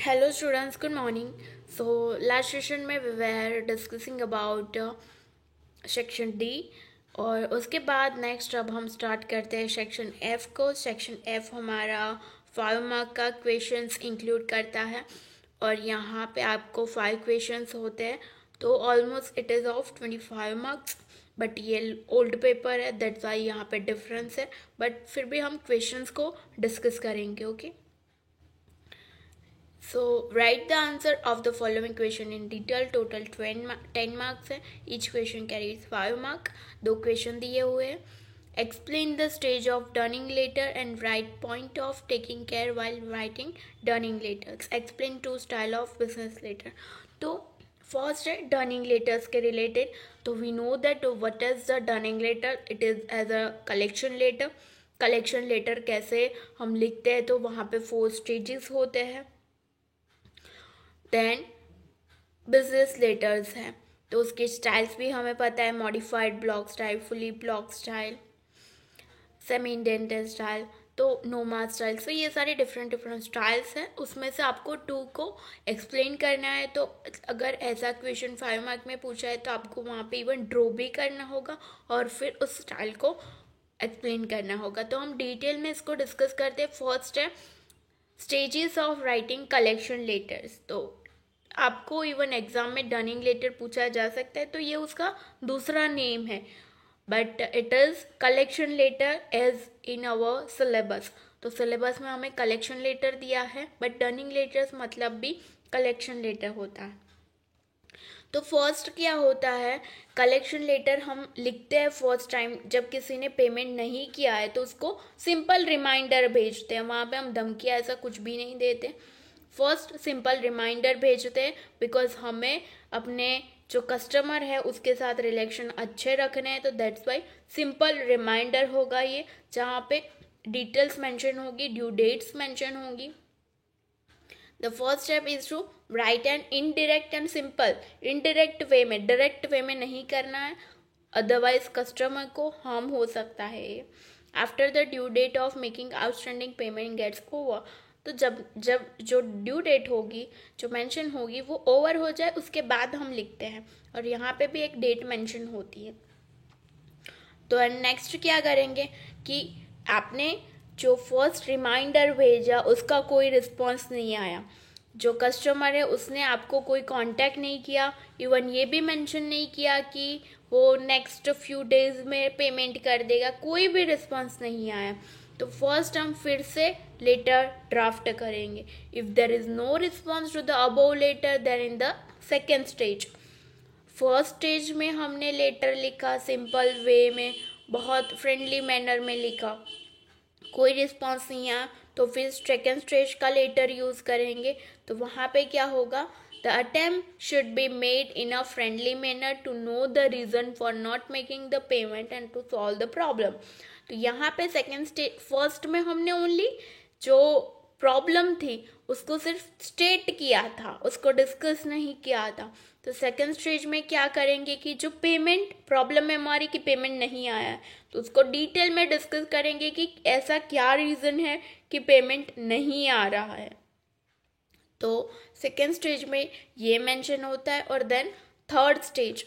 Hello students, good morning. So last session में we were discussing about section D और उसके बाद next अब हम स्टार्ट करते हैं सेक्शन एफ को। सेक्शन एफ हमारा 5 मार्क का क्वेश्चंस इंक्लूड करता है और यहाँ पे आपको 5 क्वेश्चंस होते हैं, तो almost it is of 25 marks. But ये ओल्ड पेपर है, दैट्स वाई यहाँ पे डिफरेंस है, बट फिर भी हम क्वेश्चंस को डिस्कस करेंगे। Okay, so write the answer of the following question in detail. Total 10 marks है, each question carries 5 mark। दो क्वेश्चन दिए हुए हैं। Explain the stage of Dunning letter and write point of taking care while writing Dunning letters। Explain two style of business letter। तो first है dunning letters के रिलेटेड। तो we know that what is the dunning letter, it is as a collection letter. Collection letter कैसे हम लिखते हैं, तो वहाँ पे 4 स्टेजेस होते हैं। देन बिजनेस लेटर्स हैं, तो उसके स्टाइल्स भी हमें पता है, modified block style, fully block style, semi indented style, तो नोमा स्टाइल। सो ये सारे डिफरेंट स्टाइल्स हैं, उसमें से आपको 2 को एक्सप्लेन करना है। तो अगर ऐसा क्वेश्चन 5 मार्क में पूछा है तो आपको वहाँ पे इवन ड्रॉ भी करना होगा और फिर उस स्टाइल को एक्सप्लेन करना होगा। तो हम डिटेल में इसको डिस्कस करते हैं। फर्स्ट है stages of writing collection letters. तो आपको इवन एग्जाम में डर्निंग लेटर पूछा जा सकता है, तो ये उसका दूसरा नेम है, but it is collection letter as in our syllabus. तो सिलेबस में हमें कलेक्शन लेटर दिया है, बट डर्निंग लेटर्स मतलब भी कलेक्शन लेटर होता है। तो फर्स्ट क्या होता है, कलेक्शन लेटर हम लिखते हैं फर्स्ट टाइम जब किसी ने पेमेंट नहीं किया है, तो उसको सिंपल रिमाइंडर भेजते हैं। वहाँ पे हम धमकियाँ ऐसा कुछ भी नहीं देते, फर्स्ट सिंपल रिमाइंडर भेजते हैं, बिकॉज हमें अपने जो कस्टमर है उसके साथ रिलेशन अच्छे रखने हैं। तो दैट्स वाई सिंपल रिमाइंडर होगा ये, जहाँ पे डिटेल्स मेंशन होगी, ड्यू डेट्स मेंशन होंगी। The first step is to write and indirect and simple. Indirect way में, डायरेक्ट वे में नहीं करना है, अदरवाइज कस्टमर को हार्म हो सकता है। After the due date of making outstanding payment gets over. तो जब जब जो ड्यू डेट होगी, जो मेंशन होगी, वो ओवर हो जाए उसके बाद हम लिखते हैं, और यहाँ पे भी एक डेट मेंशन होती है। तो नेक्स्ट क्या करेंगे कि आपने जो फर्स्ट रिमाइंडर भेजा उसका कोई रिस्पॉन्स नहीं आया, जो कस्टमर है उसने आपको कोई कांटेक्ट नहीं किया, इवन ये भी मेंशन नहीं किया कि वो नेक्स्ट फ्यू डेज में पेमेंट कर देगा, कोई भी रिस्पॉन्स नहीं आया, तो फर्स्ट हम फिर से लेटर ड्राफ्ट करेंगे। If there is no response to the above letter, then in the second stage. First stage में हमने लेटर लिखा सिंपल वे में, बहुत फ्रेंडली मैनर में लिखा, कोई रिस्पॉन्स नहीं आया, तो फिर सेकेंड स्टेज का लेटर यूज़ करेंगे। तो वहाँ पे क्या होगा, the attempt should be made in a friendly manner to know the reason for not making the payment and to solve the problem. तो यहाँ पे सेकेंड स्टेज, फर्स्ट में हमने ओनली जो प्रॉब्लम थी उसको सिर्फ स्टेट किया था, उसको डिस्कस नहीं किया था। तो सेकेंड स्टेज में क्या करेंगे कि जो पेमेंट प्रॉब्लम है हमारी कि पेमेंट नहीं आया है, तो उसको डिटेल में डिस्कस करेंगे कि ऐसा क्या रीज़न है कि पेमेंट नहीं आ रहा है। तो सेकेंड स्टेज में ये मेंशन होता है। और then third stage,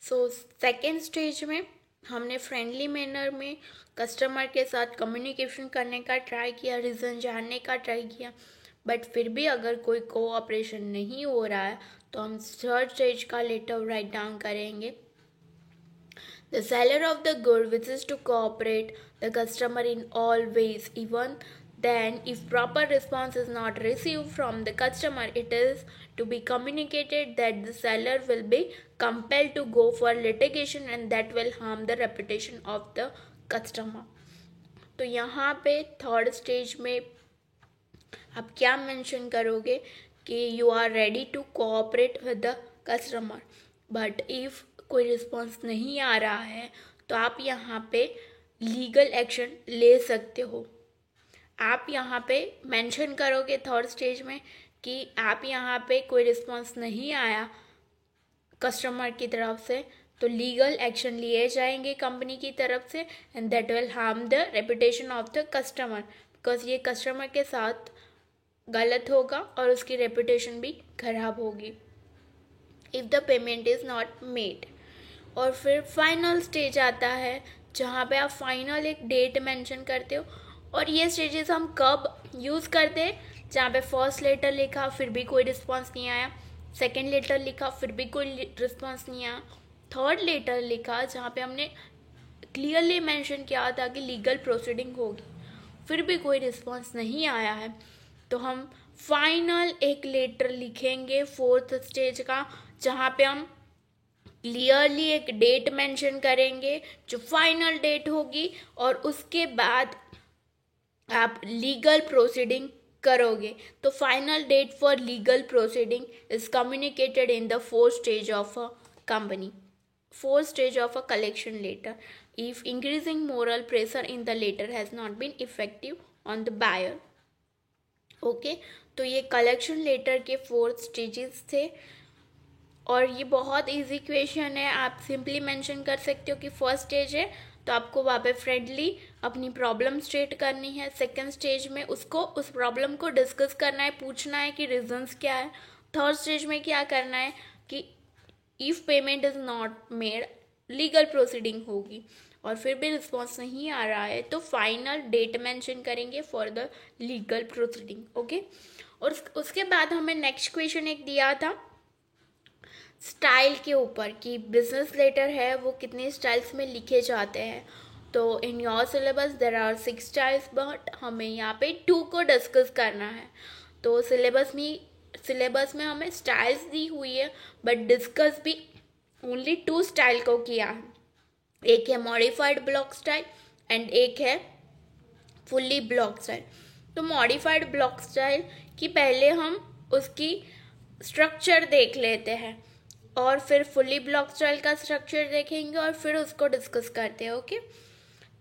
so second stage में हमने फ्रेंडली मैनर में कस्टमर के साथ कम्युनिकेशन करने का ट्राई किया, रीज़न जानने का ट्राई किया, बट फिर भी अगर कोई कोऑपरेशन नहीं हो रहा है तो हम थर्ड स्टेज का लेटर राइट डाउन करेंगे। The seller of the good wishes to cooperate the customer in all ways. Even then, if proper response is not received from the customer, it is to be communicated that the seller will be compelled to go for litigation and that will harm the reputation of the customer. तो यहाँ पे third stage में आप क्या mention करोगे कि you are ready to cooperate with the customer, but if कोई रिस्पॉन्स नहीं आ रहा है तो आप यहाँ पे लीगल एक्शन ले सकते हो। आप यहाँ पे मेंशन करोगे थर्ड स्टेज में कि आप यहाँ पे कोई रिस्पॉन्स नहीं आया कस्टमर की तरफ से, तो लीगल एक्शन लिए जाएंगे कंपनी की तरफ से, and that will harm the reputation of the customer, because ये कस्टमर के साथ गलत होगा और उसकी रेपुटेशन भी खराब होगी if the payment is not made. और फिर फाइनल स्टेज आता है जहाँ पे आप फाइनल एक डेट मेंशन करते हो। और ये स्टेजेस हम कब यूज़ करते हैं, जहाँ पे फर्स्ट लेटर लिखा फिर भी कोई रिस्पॉन्स नहीं आया, सेकेंड लेटर लिखा फिर भी कोई रिस्पॉन्स नहीं आया, थर्ड लेटर लिखा जहाँ पे हमने क्लियरली मेंशन किया था कि लीगल प्रोसीडिंग होगी, फिर भी कोई रिस्पॉन्स नहीं आया है, तो हम फाइनल एक लेटर लिखेंगे फोर्थ स्टेज का, जहाँ पे हम क्लियरली एक डेट मेंशन करेंगे जो फाइनल डेट होगी, और उसके बाद आप लीगल प्रोसीडिंग करोगे। तो final date for legal proceeding is communicated in the fourth stage of a company, fourth stage of a collection letter if increasing moral pressure in the letter has not been effective on the buyer। Okay, तो ये collection letter के 4 stages थे और ये बहुत easy question है। आप simply mention कर सकते हो कि फर्स्ट स्टेज है तो आपको वहाँ पे फ्रेंडली अपनी प्रॉब्लम स्टेट करनी है, सेकंड स्टेज में उसको उस प्रॉब्लम को डिस्कस करना है, पूछना है कि रीजंस क्या है, थर्ड स्टेज में क्या करना है कि if payment is not made legal proceeding होगी, और फिर भी रिस्पॉन्स नहीं आ रहा है तो फाइनल डेट मेंशन करेंगे for the legal proceeding. Okay, और उसके बाद हमें नेक्स्ट क्वेश्चन एक दिया था स्टाइल के ऊपर कि बिजनेस लेटर है वो कितने स्टाइल्स में लिखे जाते हैं। तो in your syllabus there are 6 styles, but हमें यहाँ पे 2 को डिस्कस करना है। तो सिलेबस में हमें स्टाइल्स दी हुई है बट डिस्कस भी ओनली 2 स्टाइल को किया है। एक है मॉडिफाइड ब्लॉक स्टाइल एंड एक है फुल्ली ब्लॉक स्टाइल। तो मॉडिफाइड ब्लॉक स्टाइल की पहले हम उसकी स्ट्रक्चर देख लेते हैं और फिर फुल्ली ब्लॉक स्टाइल का स्ट्रक्चर देखेंगे और फिर उसको डिस्कस करते हैं। ओके,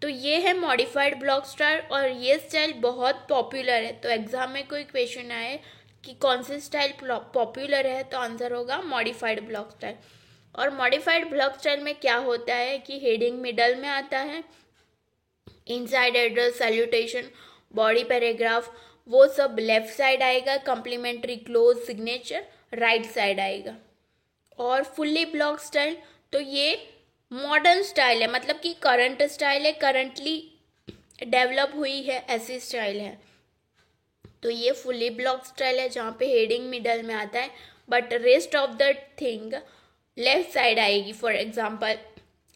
तो ये है मॉडिफाइड ब्लॉक स्टाइल और ये स्टाइल बहुत पॉपुलर है। तो एग्जाम में कोई क्वेश्चन आए कि कौन सी स्टाइल पॉपुलर है तो आंसर होगा मॉडिफाइड ब्लॉक स्टाइल। और मॉडिफाइड ब्लॉक स्टाइल में क्या होता है कि हेडिंग मिडल में आता है, inside address, salutation, body paragraph वो सब लेफ्ट साइड आएगा, complimentary close, signature right side आएगा। और फुल्ली ब्लॉक स्टाइल तो ये मॉडर्न स्टाइल है, मतलब कि करंट स्टाइल है, करंटली डेवलप हुई है ऐसी स्टाइल है। तो ये फुल्ली ब्लॉक स्टाइल है जहाँ पे हेडिंग मिडल में आता है but rest of the thing left side आएगी। फॉर एग्जांपल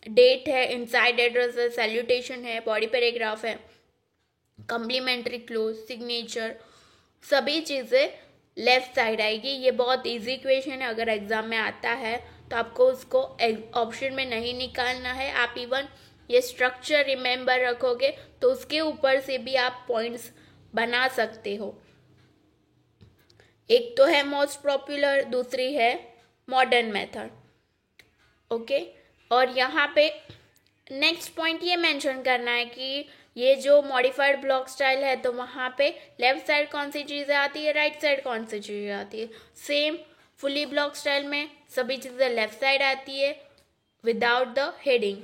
डेट है, इनसाइड एड्रेस है, सैल्यूटेशन है, बॉडी पैराग्राफ है, कम्प्लीमेंट्री क्लोज, सिग्नेचर, सभी चीज़ें लेफ्ट साइड आएगी। ये बहुत इजी क्वेश्चन है, अगर एग्जाम में आता है तो आपको उसको ऑप्शन में नहीं निकालना है। आप इवन ये स्ट्रक्चर रिमेंबर रखोगे तो उसके ऊपर से भी आप पॉइंट्स बना सकते हो। एक तो है मोस्ट पॉपुलर, दूसरी है मॉडर्न मेथड। ओके, और यहाँ पे नेक्स्ट पॉइंट ये मेंशन करना है कि ये जो मॉडिफाइड ब्लॉक स्टाइल है तो वहाँ पे लेफ्ट साइड कौन सी चीज़ें आती है, राइट साइड कौन सी चीज़ें आती है। सेम फुली ब्लॉक स्टाइल में सभी चीज़ें लेफ्ट साइड आती है without the heading.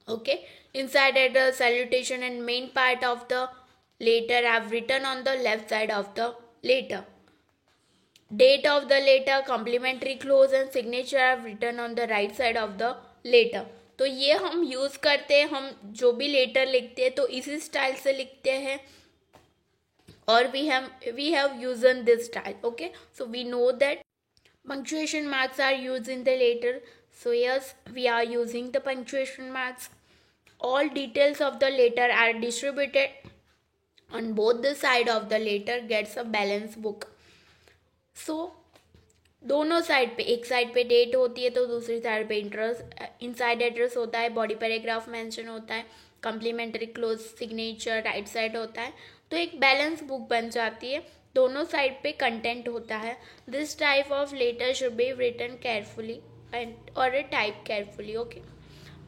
Okay, inside address, salutation and main part of the letter have written on the left side of the letter. Date of the letter, complimentary clause and signature have written on the right side of the letter. तो ये हम use करते हैं, हम जो भी letter लिखते हैं तो इसी स्टाइल से लिखते हैं और we have used this style. Okay, so we know that punctuation marks are used in the letter. So yes, we are using the punctuation marks. All details of the letter are distributed on both the side of the letter gets a balance book. So दोनों side पे, एक side पे date होती है तो दूसरी side पे inside address होता है, बॉडी पैराग्राफ मेंशन होता है, complimentary close, signature right side होता है, तो एक बैलेंस बुक बन जाती है, दोनों साइड पे कंटेंट होता है। This type of letter should be written carefully and और टाइप केयरफुली। ओके,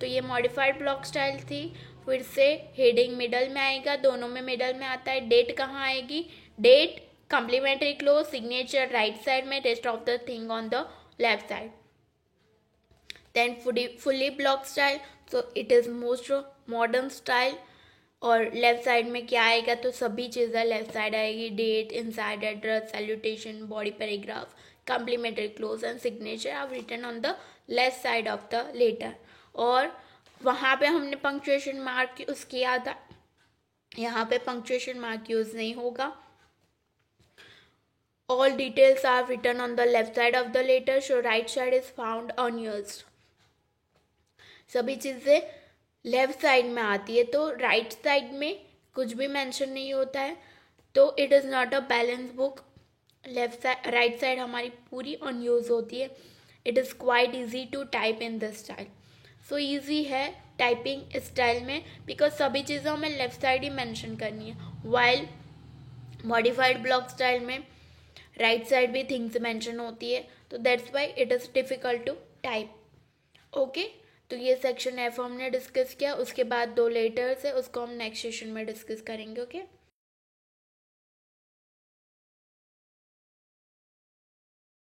तो ये मॉडिफाइड ब्लॉक स्टाइल थी। फिर से हेडिंग मिडल में आएगा, दोनों में मिडल में आता है। डेट कहाँ आएगी, date, complimentary close, signature right side में, rest of the thing on the left side. Then fully block style, so it is most modern style और लेफ्ट साइड में क्या आएगा, तो सभी चीज़ें लेफ्ट साइड आएगी, date, inside address, salutation, body paragraph, complimentary close and signature are written on the left side of the letter. और वहाँ पे हमने पंक्चुएशन मार्क यूज़ किया था, यहाँ पे पंक्चुएशन मार्क यूज़ नहीं होगा। All details are written on the left side of the letter, so right side is found unused. सभी चीज़ें लेफ्ट साइड में आती है, तो राइट साइड में कुछ भी मेंशन नहीं होता है, तो it is not a balance book. Left side right side हमारी पूरी अनयूज होती है। It is quite easy to type in this style. So easy है टाइपिंग स्टाइल में, बिकॉज सभी चीज़ें हमें लेफ्ट साइड ही मेंशन करनी है, वाइल मॉडिफाइड ब्लॉक स्टाइल में राइट साइड भी थिंग्स मेंशन होती है, तो that's why it is difficult to type. Okay, तो ये सेक्शन एफ हमने डिस्कस किया। उसके बाद 2 लेटर्स है, उसको हम नेक्स्ट सेशन में डिस्कस करेंगे। ओके।